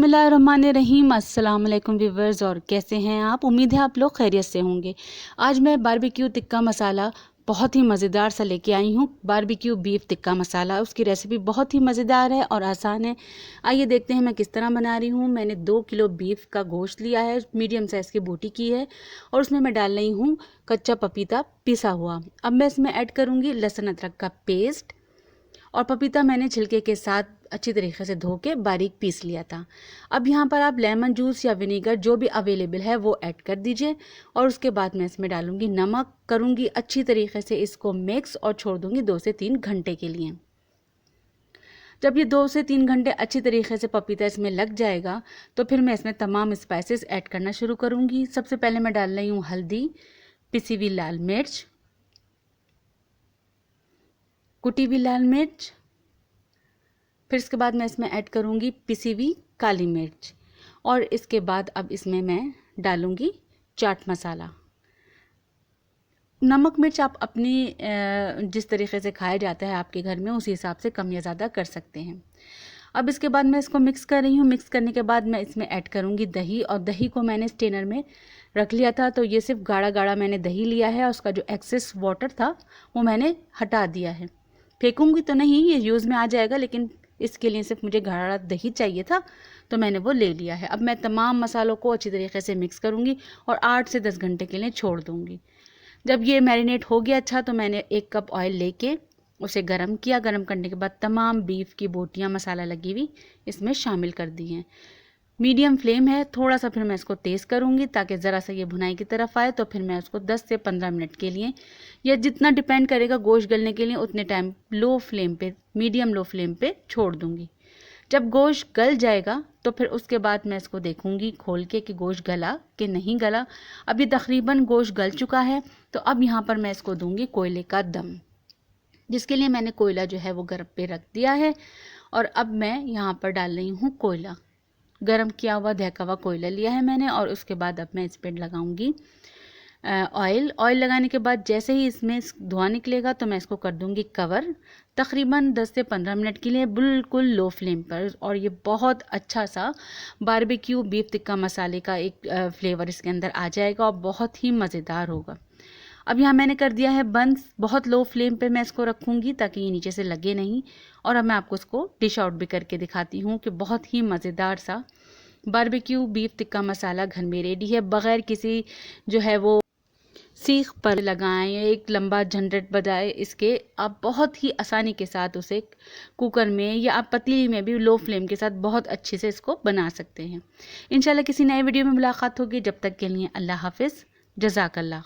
बिस्मिल्लाहिर्रहमानिर्रहीम। अस्सलाम वालेकुम व्यूवर्स, और कैसे हैं आप? उम्मीद है आप लोग खैरियत से होंगे। आज मैं बारबेक्यू टिक्का मसाला बहुत ही मज़ेदार सा लेके आई हूँ। बारबेक्यू बीफ टिक्का मसाला, उसकी रेसिपी बहुत ही मज़ेदार है और आसान है। आइए देखते हैं मैं किस तरह बना रही हूँ। मैंने 2 किलो बीफ का गोश्त लिया है, मीडियम साइज़ की बोटी की है, और उसमें मैं डाल रही हूँ कच्चा पपीता पिसा हुआ। अब मैं इसमें ऐड करूँगी लहसुन अदरक का पेस्ट, और पपीता मैंने छिलके के साथ अच्छी तरीके से धो के बारीक पीस लिया था। अब यहाँ पर आप लेमन जूस या विनेगर जो भी अवेलेबल है वो ऐड कर दीजिए, और उसके बाद मैं इसमें डालूंगी नमक, करूँगी अच्छी तरीके से इसको मिक्स और छोड़ दूँगी 2 से 3 घंटे के लिए। जब ये 2 से 3 घंटे अच्छी तरीके से पपीता इसमें लग जाएगा तो फिर मैं इसमें तमाम स्पाइसेस ऐड करना शुरू करूँगी। सबसे पहले मैं डाल रही हूँ हल्दी, पिसी हुई लाल मिर्च, कुटी हुई लाल मिर्च, फिर इसके बाद मैं इसमें ऐड करूँगी पिसी हुई काली मिर्च, और इसके बाद अब इसमें मैं डालूँगी चाट मसाला। नमक मिर्च आप अपनी जिस तरीके से खाया जाता है आपके घर में उसी हिसाब से कम या ज़्यादा कर सकते हैं। अब इसके बाद मैं इसको मिक्स कर रही हूँ। मिक्स करने के बाद मैं इसमें ऐड करूँगी दही, और दही को मैंने स्ट्रेनर में रख लिया था, तो ये सिर्फ गाढ़ा गाढ़ा मैंने दही लिया है, और उसका जो एक्सेस वाटर था वो मैंने हटा दिया है। फेंकूँगी तो नहीं, ये यूज़ में आ जाएगा, लेकिन इसके लिए सिर्फ मुझे गाढ़ा दही चाहिए था तो मैंने वो ले लिया है। अब मैं तमाम मसालों को अच्छी तरीके से मिक्स करूँगी और 8 से 10 घंटे के लिए छोड़ दूँगी। जब ये मैरिनेट हो गया अच्छा तो मैंने 1 कप ऑयल लेके उसे गरम किया। गरम करने के बाद तमाम बीफ की बोटियाँ मसाला लगी हुई इसमें शामिल कर दी हैं। मीडियम फ्लेम है, थोड़ा सा फिर मैं इसको तेज़ करूँगी ताकि ज़रा सा ये भुनाई की तरफ आए। तो फिर मैं उसको 10 से 15 मिनट के लिए, या जितना डिपेंड करेगा गोश्त गलने के लिए, उतने टाइम लो फ्लेम पे, मीडियम लो फ्लेम पे छोड़ दूँगी। जब गोश्त गल जाएगा तो फिर उसके बाद मैं इसको देखूंगी खोल के कि गोश्त गला कि नहीं गला। अब ये तकरीबन गोश्त गल चुका है, तो अब यहाँ पर मैं इसको दूंगी कोयले का दम, जिसके लिए मैंने कोयला जो है वो गर्म पे रख दिया है। और अब मैं यहाँ पर डाल रही हूँ कोयला, गरम किया हुआ दहका हुआ कोयला लिया है मैंने। और उसके बाद अब मैं इस पर लगाऊंगी ऑयल। ऑयल लगाने के बाद जैसे ही इसमें धुआं निकलेगा तो मैं इसको कर दूंगी कवर, तकरीबन 10 से 15 मिनट के लिए बिल्कुल लो फ्लेम पर। और ये बहुत अच्छा सा बारबेक्यू बीफ टिक्का मसाले का एक फ्लेवर इसके अंदर आ जाएगा और बहुत ही मज़ेदार होगा। अब यहाँ मैंने कर दिया है बंद, बहुत लो फ्लेम पे मैं इसको रखूँगी ताकि ये नीचे से लगे नहीं। और अब मैं आपको इसको डिश आउट भी करके दिखाती हूँ कि बहुत ही मज़ेदार सा बारबेक्यू बीफ टिक्का मसाला घर में रेडी है, बग़ैर किसी जो है वो सीख पर लगाएं, एक लंबा झंझट बजाए इसके। आप बहुत ही आसानी के साथ उसे कुकर में या आप पतीली में भी लो फ्लेम के साथ बहुत अच्छे से इसको बना सकते हैं। इंशाल्लाह किसी नए वीडियो में मुलाकात होगी। जब तक के लिए अल्लाह हाफिज़, जज़ाकल्लाह।